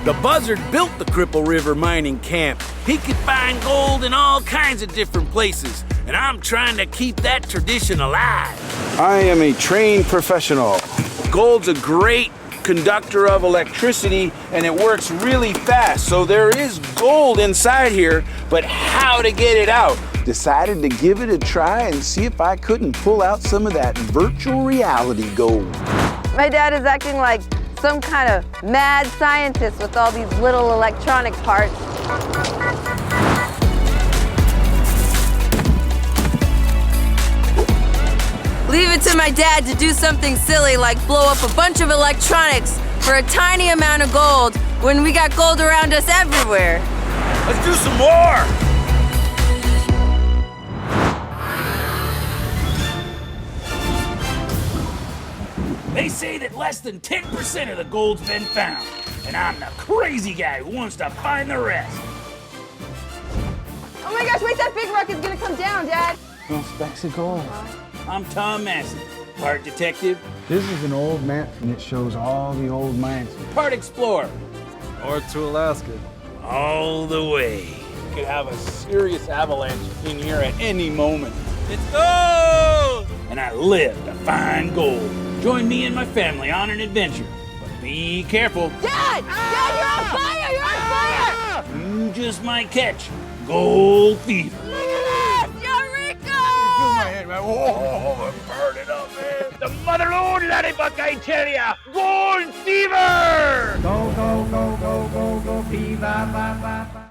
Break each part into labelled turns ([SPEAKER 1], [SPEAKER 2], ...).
[SPEAKER 1] The buzzard built the Cripple River Mining Camp. He could find gold in all kinds of different places, and I'm trying to keep that tradition alive. I am a trained professional. Gold's a great conductor of electricity, and it works really fast. So there is gold inside here, but how to get it out? Decided to give it a try and see if I couldn't pull out some of that virtual reality gold.
[SPEAKER 2] My dad is acting like some kind of mad scientist with all these little electronic parts. Leave it to my dad to do something silly like blow up a bunch of electronics for a tiny amount of gold when we got gold around us everywhere.
[SPEAKER 1] Let's do some more! They say that less than 10% of the gold's been found, and I'm the crazy guy who wants to find the rest.
[SPEAKER 2] Oh my gosh, wait, that big rock is gonna come down, Dad.
[SPEAKER 3] No specks of gold.
[SPEAKER 1] I'm Tom Massey, part detective,
[SPEAKER 3] This is an old map and it shows all the old mines.
[SPEAKER 1] part explorer,
[SPEAKER 4] North to Alaska.
[SPEAKER 1] all the way.
[SPEAKER 5] We could have a serious avalanche in here at any moment.
[SPEAKER 1] It's gold! And I live to find gold. Join me and my family on an adventure. But be careful.
[SPEAKER 2] Dad! Dad, you're on fire! You're on fire!
[SPEAKER 1] You just might catch gold fever.
[SPEAKER 2] Look at this! Eureka!
[SPEAKER 5] My head, man. Whoa, burn it up, man. The mother lode, ladybug, I tell ya. Gold fever!
[SPEAKER 3] Go, go, go, go, go, go, fever, ba, ba, ba.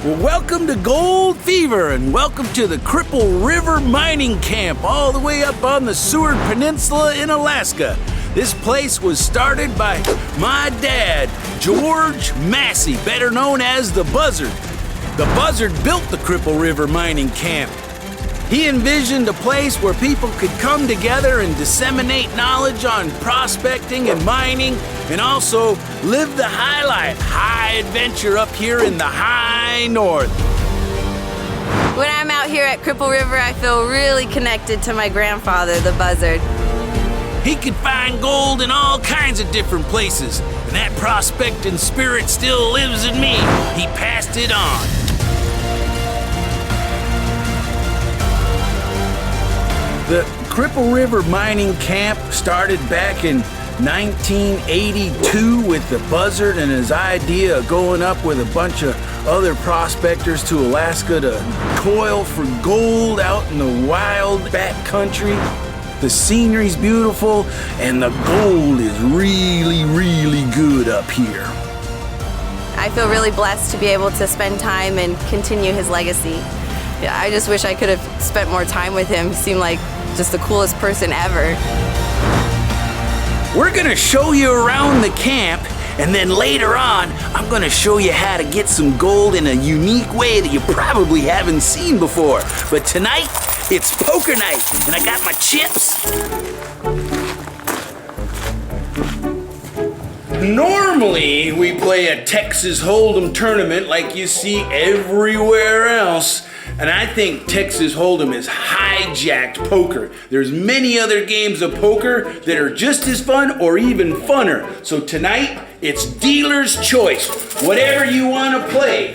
[SPEAKER 1] Well, welcome to Gold Fever, and welcome to the Cripple River Mining Camp, all the way up on the Seward Peninsula in Alaska. This place was started by my dad, George Massey, better known as the Buzzard. The Buzzard built the Cripple River Mining Camp. He envisioned a place where people could come together and disseminate knowledge on prospecting and mining, and also live the high life, high adventure up here in the high north.
[SPEAKER 2] When I'm out here at Cripple River, I feel really connected to my grandfather, the Buzzard.
[SPEAKER 1] He could find gold in all kinds of different places, and that prospecting spirit still lives in me. He passed it on. The Cripple River Mining Camp started back in 1982 with the Buzzard and his idea of going up with a bunch of other prospectors to Alaska to toil for gold out in the wild backcountry. The scenery's beautiful and the gold is really, really good up here.
[SPEAKER 2] I feel really blessed to be able to spend time and continue his legacy. Yeah, I just wish I could have spent more time with him. He seemed like just the coolest person ever.
[SPEAKER 1] We're gonna show you around the camp, and then later on, I'm gonna show you how to get some gold in a unique way that you probably haven't seen before. But tonight, it's poker night, and I got my chips. Normally, we play a Texas Hold'em tournament like you see everywhere else. And I think Texas Hold'em is hijacked poker. There's many other games of poker that are just as fun or even funner. So tonight, it's dealer's choice. Whatever you want to play.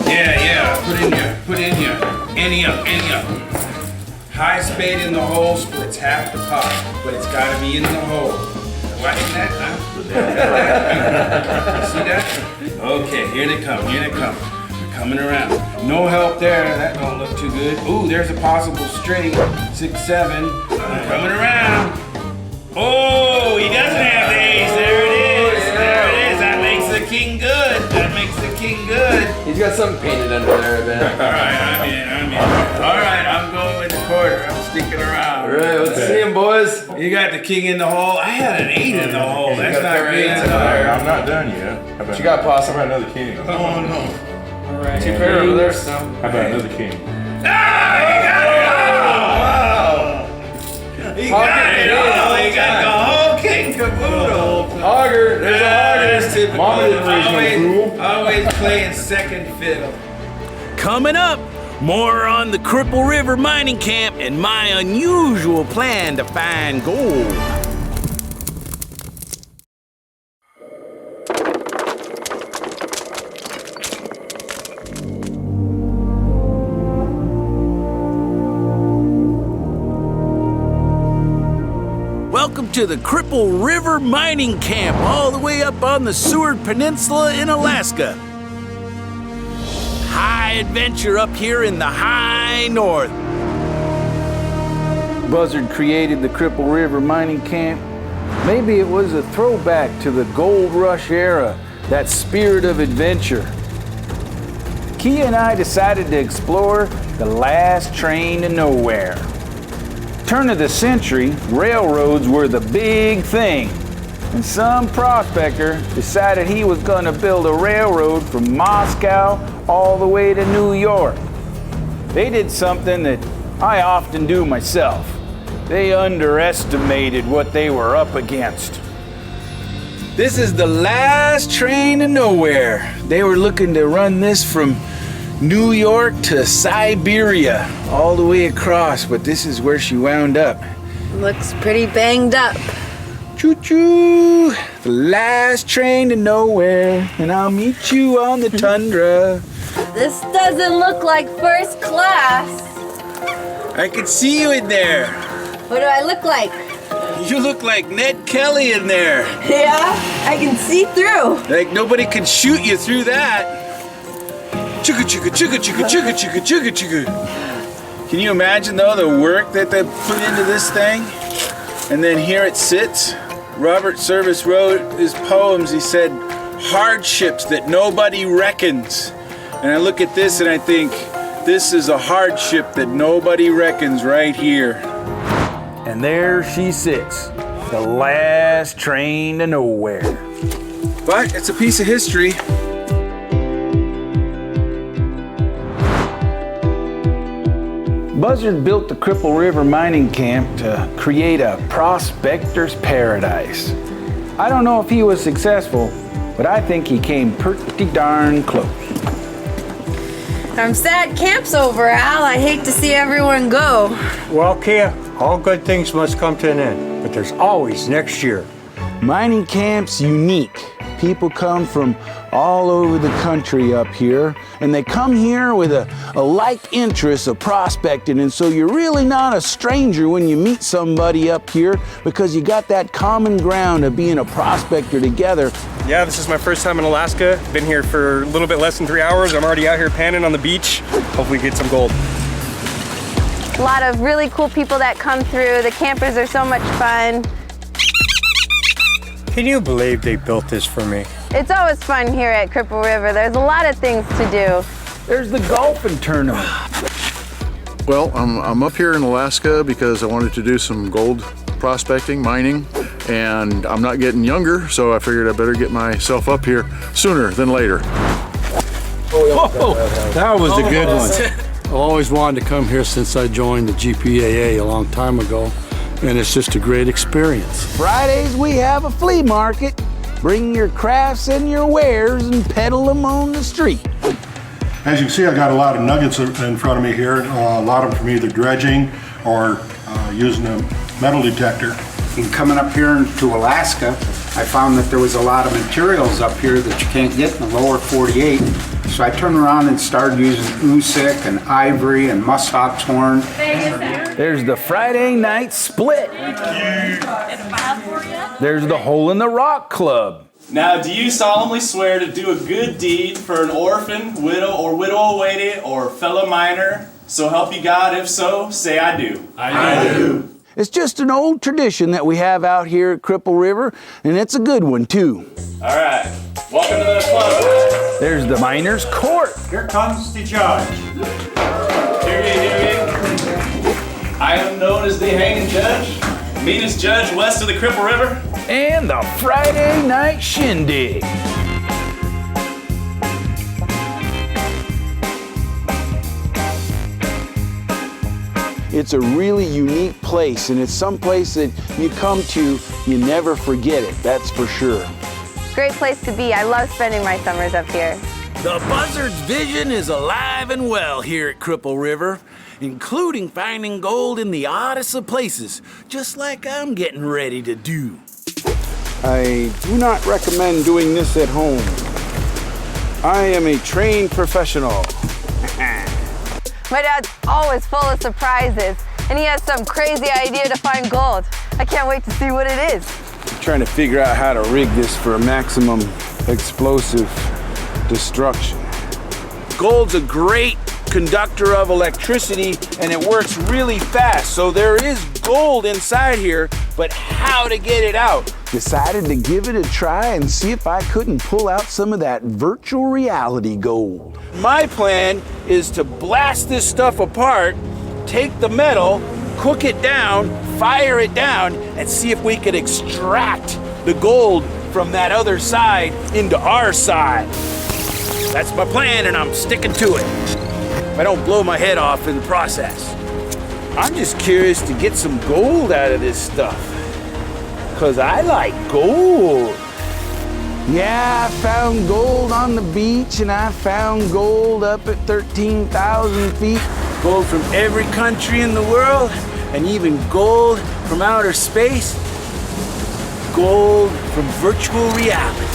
[SPEAKER 1] Yeah. Put in your. Any up. High spade in the hole splits half the pot, but it's got to be in the hole. Watching that? Huh? You see that? Okay, here they come. Coming around. No help there. That don't look too good. Ooh, there's a possible straight. 6-7. Coming around. Oh, he doesn't have the ace. There it is. That makes the king good.
[SPEAKER 4] He's got something painted under there, man.
[SPEAKER 1] All right, I'm in. All right, I'm going with the quarter. I'm sticking around.
[SPEAKER 4] All right, let's see him, boys.
[SPEAKER 1] You got the king in the hole. I had an 8 in the hole. That's not good.
[SPEAKER 6] I'm not done yet.
[SPEAKER 4] What you got, Possum?
[SPEAKER 6] How about another king?
[SPEAKER 1] Oh no.
[SPEAKER 4] Right, two pair over there, so.
[SPEAKER 6] How about another king?
[SPEAKER 1] Ah, he got the whole king caboodle.
[SPEAKER 4] Auger, there's a
[SPEAKER 1] That's typical.
[SPEAKER 6] Mama didn't raise no fool.
[SPEAKER 1] Always playing second fiddle. Coming up, More on the Cripple River Mining Camp and my unusual plan to find gold. Welcome to the Cripple River Mining Camp, all the way up on the Seward Peninsula in Alaska. High adventure up here in the high north. Buzzard created the Cripple River Mining Camp. Maybe it was a throwback to the gold rush era, that spirit of adventure. Kia and I decided to explore the last train to nowhere. Turn of the century, railroads were the big thing. And some prospector decided he was going to build a railroad from Moscow all the way to New York. They did something that I often do myself. They underestimated what they were up against. This is the last train to nowhere. They were looking to run this from New York to Siberia, all the way across, but this is where she wound up.
[SPEAKER 2] Looks pretty banged up.
[SPEAKER 1] Choo-choo, the last train to nowhere, and I'll meet you on the tundra.
[SPEAKER 2] This doesn't look like first class.
[SPEAKER 1] I can see you in there.
[SPEAKER 2] What do I look like?
[SPEAKER 1] You look like Ned Kelly in there.
[SPEAKER 2] Yeah, I can see through.
[SPEAKER 1] Like nobody could shoot you through that. Chugga chugga chugga chugga chugga chugga chugga chugga. Can you imagine though the work that they put into this thing? And then here it sits. Robert Service wrote his poems. He said, hardships that nobody reckons. And I look at this and I think, this is a hardship that nobody reckons right here. And there she sits, the last train to nowhere. But it's a piece of history. Buzzard built the Cripple River Mining Camp to create a prospector's paradise. I don't know if he was successful, but I think he came pretty darn close.
[SPEAKER 2] I'm sad camp's over, Al. I hate to see everyone go.
[SPEAKER 7] Well, Kia, all good things must come to an end, but there's always next year.
[SPEAKER 1] Mining camp's unique. People come from all over the country up here, and they come here with a like interest of prospecting, and so you're really not a stranger when you meet somebody up here because you got that common ground of being a prospector together.
[SPEAKER 8] Yeah, this is my first time in Alaska. Been here for a little bit less than 3 hours. I'm already out here panning on the beach. Hopefully get some gold.
[SPEAKER 2] A lot of really cool people that come through. The campers are so much fun.
[SPEAKER 7] Can you believe they built this for me?
[SPEAKER 2] It's always fun here at Cripple River. There's a lot of things to do.
[SPEAKER 1] There's the golfing tournament.
[SPEAKER 9] Well, I'm up here in Alaska because I wanted to do some gold prospecting, mining, and I'm not getting younger, so I figured I better get myself up here sooner than later.
[SPEAKER 10] That was a good one. I've always wanted to come here since I joined the GPAA a long time ago, and it's just a great experience.
[SPEAKER 1] Fridays we have a flea market. Bring your crafts and your wares and peddle them on the street.
[SPEAKER 11] As you can see, I got a lot of nuggets in front of me here. A lot of them from either dredging or using a metal detector.
[SPEAKER 12] And coming up here to Alaska, I found that there was a lot of materials up here that you can't get in the lower 48. So I turned around and started using oosic and ivory and muskox horn.
[SPEAKER 1] There's the Friday night split. There's the Hole in the Rock Club.
[SPEAKER 13] Now, do you solemnly swear to do a good deed for an orphan, widow, or widow-awaited, or fellow miner? So help you God. If so, say I do.
[SPEAKER 1] I do. It's just an old tradition that we have out here at Cripple River, and it's a good one too.
[SPEAKER 13] All right, welcome to the club.
[SPEAKER 1] There's the Miners' Court.
[SPEAKER 7] Here comes the judge.
[SPEAKER 13] Hear ye. I am known as the hanging judge, meanest judge west of the Cripple River.
[SPEAKER 1] And the Friday night shindig. It's a really unique place, and it's some place that you come to, you never forget it, that's for sure.
[SPEAKER 2] Great place to be. I love spending my summers up here.
[SPEAKER 1] The buzzard's vision is alive and well here at Cripple River, including finding gold in the oddest of places, just like I'm getting ready to do.
[SPEAKER 14] I do not recommend doing this at home. I am a trained professional.
[SPEAKER 2] My dad's always full of surprises, and he has some crazy idea to find gold. I can't wait to see what it is.
[SPEAKER 14] I'm trying to figure out how to rig this for maximum explosive destruction.
[SPEAKER 1] Gold's a great conductor of electricity, and it works really fast. So there is gold inside here, but how to get it out?
[SPEAKER 14] Decided to give it a try and see if I couldn't pull out some of that virtual reality gold.
[SPEAKER 1] My plan is to blast this stuff apart, take the metal, cook it down, fire it down, and see if we could extract the gold from that other side into our side. That's my plan, and I'm sticking to it. If I don't blow my head off in the process. I'm just curious to get some gold out of this stuff, 'cause I like gold.
[SPEAKER 14] Yeah, I found gold on the beach, and I found gold up at 13,000 feet.
[SPEAKER 1] Gold from every country in the world, and even gold from outer space. Gold from virtual reality.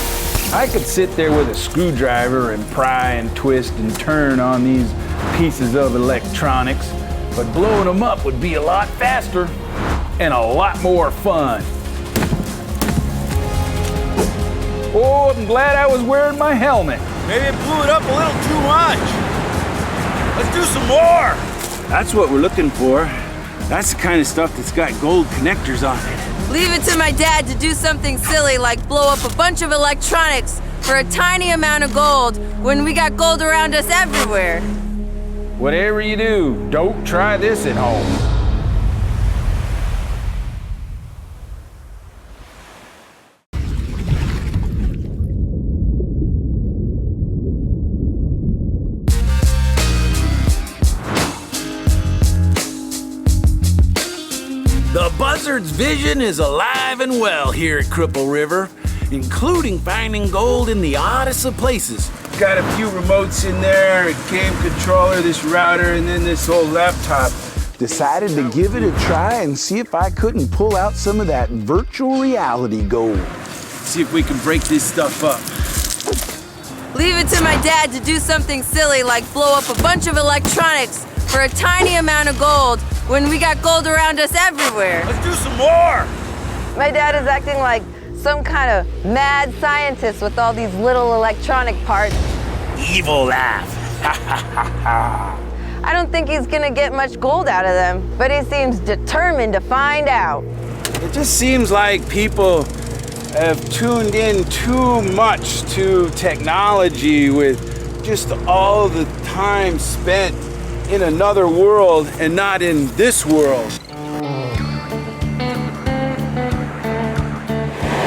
[SPEAKER 15] I could sit there with a screwdriver and pry and twist and turn on these pieces of electronics, but blowing them up would be a lot faster and a lot more fun. Oh, I'm glad I was wearing my helmet.
[SPEAKER 1] Maybe it blew it up a little too much. Let's do some more. That's what we're looking for. That's the kind of stuff that's got gold connectors on it.
[SPEAKER 2] Leave it to my dad to do something silly like blow up a bunch of electronics for a tiny amount of gold when we got gold around us everywhere.
[SPEAKER 15] Whatever you do, don't try this at home.
[SPEAKER 1] The buzzard's vision is alive and well here at Cripple River, including finding gold in the oddest of places. Got a few remotes in there, a game controller, this router, and then this old laptop.
[SPEAKER 14] Decided to give it a try and see if I couldn't pull out some of that virtual reality gold.
[SPEAKER 1] See if we can break this stuff up.
[SPEAKER 2] Leave it to my dad to do something silly like blow up a bunch of electronics for a tiny amount of gold when we got gold around us everywhere.
[SPEAKER 1] Let's do some more.
[SPEAKER 2] My dad is acting like some kind of mad scientist with all these little electronic parts.
[SPEAKER 1] Evil laugh.
[SPEAKER 2] I don't think he's gonna get much gold out of them, but he seems determined to find out.
[SPEAKER 1] It just seems like people have tuned in too much to technology with just all the time spent in another world and not in this world.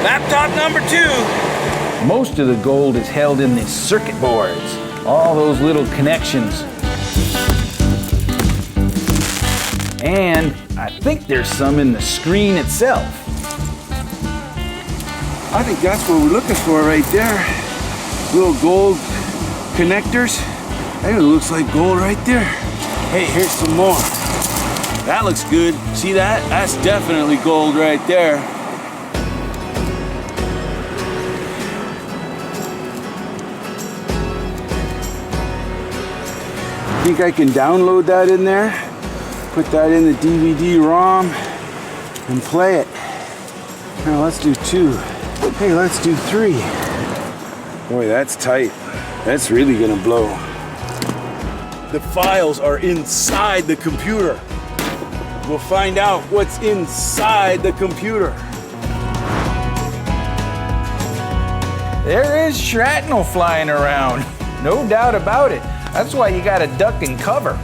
[SPEAKER 1] Laptop number 2.
[SPEAKER 15] Most of the gold is held in these circuit boards, all those little connections. And I think there's some in the screen itself.
[SPEAKER 1] I think that's what we're looking for right there. Little gold connectors. I think it looks like gold right there. Hey, here's some more. That looks good. See that? That's definitely gold right there. Think I can download that in there? Put that in the DVD-ROM and play it. Now let's do 2. Hey, let's do 3. Boy, that's tight. That's really gonna blow. The files are inside the computer. We'll find out what's inside the computer.
[SPEAKER 15] There is shrapnel flying around, no doubt about it. That's why you gotta duck and cover.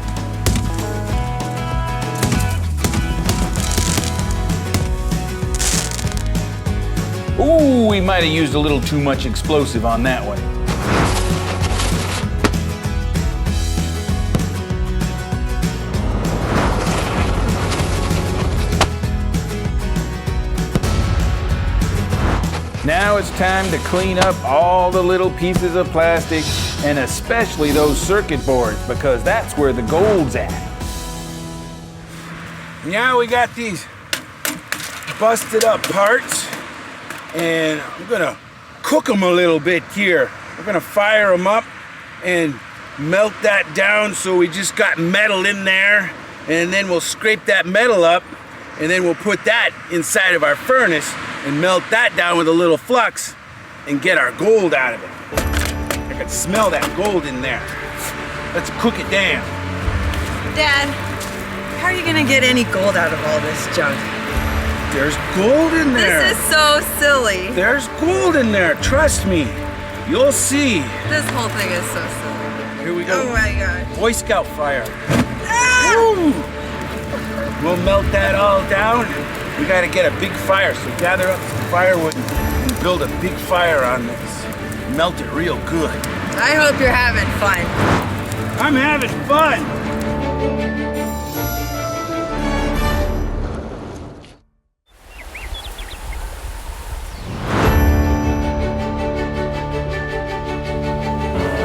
[SPEAKER 15] Ooh, we might have used a little too much explosive on that one. Now it's time to clean up all the little pieces of plastic and especially those circuit boards, because that's where the gold's at.
[SPEAKER 1] Now we got these busted up parts, and I'm gonna cook them a little bit here. We're gonna fire them up and melt that down so we just got metal in there, and then we'll scrape that metal up, and then we'll put that inside of our furnace and melt that down with a little flux and get our gold out of it. I can smell that gold in there. Let's cook it down.
[SPEAKER 2] Dad, how are you gonna get any gold out of all this junk?
[SPEAKER 1] There's gold in there.
[SPEAKER 2] This is so silly.
[SPEAKER 1] There's gold in there, trust me. You'll see.
[SPEAKER 2] This whole thing is so silly.
[SPEAKER 1] Here we go.
[SPEAKER 2] Oh my God.
[SPEAKER 1] Boy Scout fire. Woo! We'll melt that all down. We gotta get a big fire, so gather up some firewood and build a big fire on this. Melt it real good.
[SPEAKER 2] I hope you're having fun.
[SPEAKER 1] I'm having fun.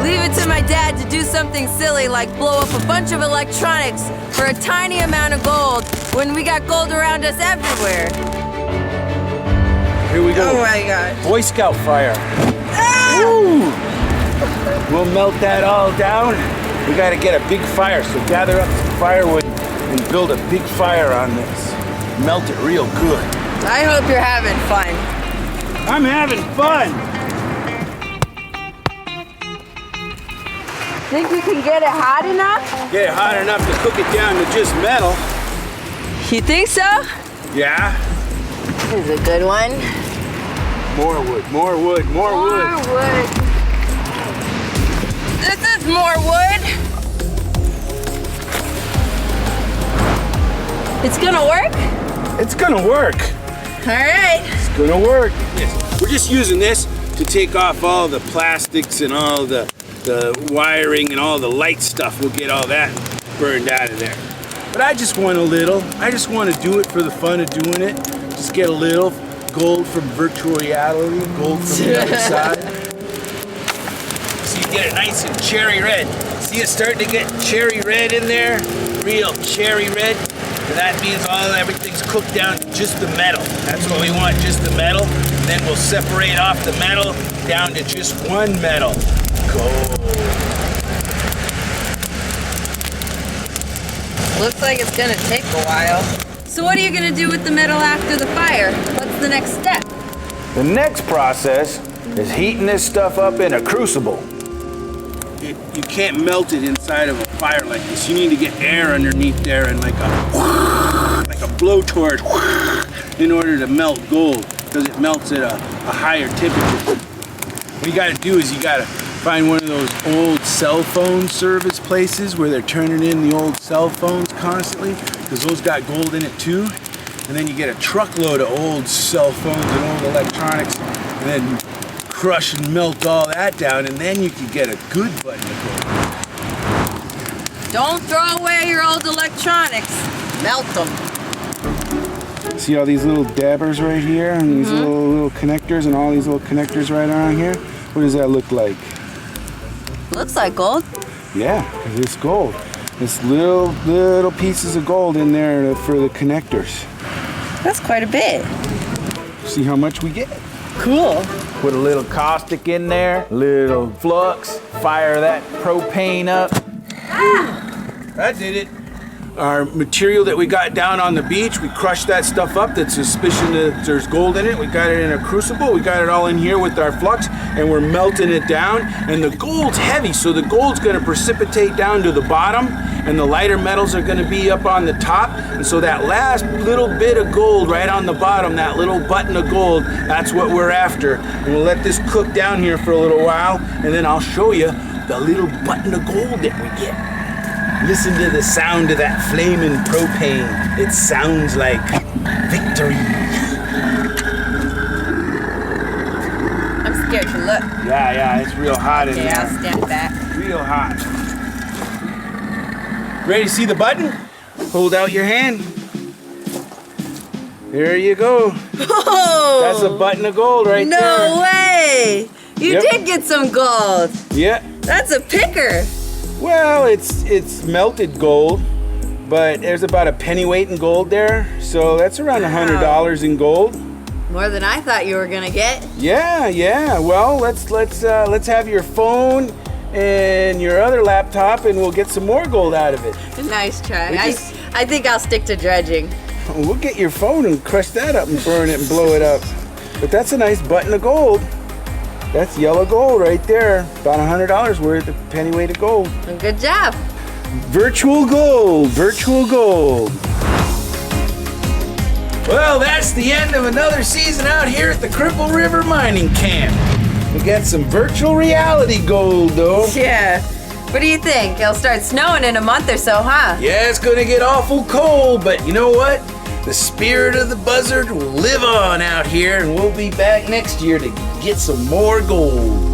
[SPEAKER 2] Leave it to my dad to do something silly like blow up a bunch of electronics for a tiny amount of gold when we got gold around us everywhere.
[SPEAKER 1] Here we go.
[SPEAKER 2] Oh my God.
[SPEAKER 1] Boy Scout fire. Woo! We'll melt that all down. We gotta get a big fire, so gather up some firewood and build a big fire on this. Melt it real good.
[SPEAKER 2] I hope you're having fun.
[SPEAKER 1] I'm having fun.
[SPEAKER 2] Think you can get it hot enough?
[SPEAKER 1] Get it hot enough to cook it down to just metal.
[SPEAKER 2] You think so?
[SPEAKER 1] Yeah.
[SPEAKER 2] This is a good one.
[SPEAKER 1] More wood, more wood, more wood.
[SPEAKER 2] More wood. This is more wood. It's gonna work?
[SPEAKER 1] It's gonna work.
[SPEAKER 2] All right.
[SPEAKER 1] It's gonna work. We're just using this to take off all the plastics and all the wiring and all the light stuff. We'll get all that burned out of there. But I just want a little. I just want to do it for the fun of doing it. Just get a little gold from virtual reality, gold from the other side. So you get it nice and cherry red. See it starting to get cherry red in there? Real cherry red. And that means everything's cooked down to just the metal. That's what we want, just the metal. Then we'll separate off the metal down to just one metal. Gold.
[SPEAKER 2] Looks like it's gonna take a while. So what are you gonna do with the metal after the fire? What's the next step?
[SPEAKER 15] The next process is heating this stuff up in a crucible.
[SPEAKER 1] You can't melt it inside of a fire like this. You need to get air underneath there and like a blowtorch in order to melt gold, because it melts at a higher temperature. What you gotta do is you gotta find one of those old cell phone service places where they're turning in the old cell phones constantly, because those got gold in it too. And then you get a truckload of old cell phones and old electronics, and then crush and melt all that down, and then you can get a good button of gold.
[SPEAKER 2] Don't throw away your old electronics. Melt them.
[SPEAKER 1] See all these little dabbers right here, and these little connectors, and all these little connectors right around here? What does that look like?
[SPEAKER 2] Looks like gold.
[SPEAKER 1] Yeah, because it's gold. It's little pieces of gold in there for the connectors.
[SPEAKER 2] That's quite a bit.
[SPEAKER 1] See how much we get?
[SPEAKER 2] Cool.
[SPEAKER 15] Put a little caustic in there, little flux, fire that propane up.
[SPEAKER 1] That did it. Our material that we got down on the beach, we crushed that stuff up. That's suspicion that there's gold in it. We got it in a crucible. We got it all in here with our flux, and we're melting it down. And the gold's heavy, so the gold's gonna precipitate down to the bottom, and the lighter metals are gonna be up on the top. And so that last little bit of gold right on the bottom, that little button of gold, that's what we're after. And we'll let this cook down here for a little while, and then I'll show you the little button of gold that we get. Listen to the sound of that flaming propane. It sounds like victory.
[SPEAKER 2] I'm scared to look.
[SPEAKER 1] Yeah, it's real hot in
[SPEAKER 2] Okay,
[SPEAKER 1] there.
[SPEAKER 2] I'll stand back.
[SPEAKER 1] Real hot. Ready to see the button? Hold out your hand. There you go.
[SPEAKER 2] Oh!
[SPEAKER 1] That's a button of gold right there.
[SPEAKER 2] No way! You
[SPEAKER 1] Yep.
[SPEAKER 2] did get some gold.
[SPEAKER 1] Yeah,
[SPEAKER 2] That's a picker.
[SPEAKER 14] Well, it's melted gold, but there's about a pennyweight in gold there, so that's around $100 in gold.
[SPEAKER 2] More than I thought you were gonna get.
[SPEAKER 14] Yeah. Well, let's have your phone and your other laptop, and we'll get some more gold out of it.
[SPEAKER 2] Nice try. I think I'll stick to dredging.
[SPEAKER 14] We'll get your phone and crush that up and burn it and blow it up. But that's a nice button of gold. That's yellow gold right there. About $100 worth of pennyweight of gold.
[SPEAKER 2] Good job.
[SPEAKER 14] Virtual gold, virtual gold.
[SPEAKER 1] Well, that's the end of another season out here at the Cripple River Mining Camp.
[SPEAKER 14] We got some virtual reality gold, though.
[SPEAKER 2] Yeah. What do you think? It'll start snowing in a month or so, huh?
[SPEAKER 1] Yeah, it's gonna get awful cold, but you know what? The spirit of the buzzard will live on out here, and we'll be back next year to get some more gold.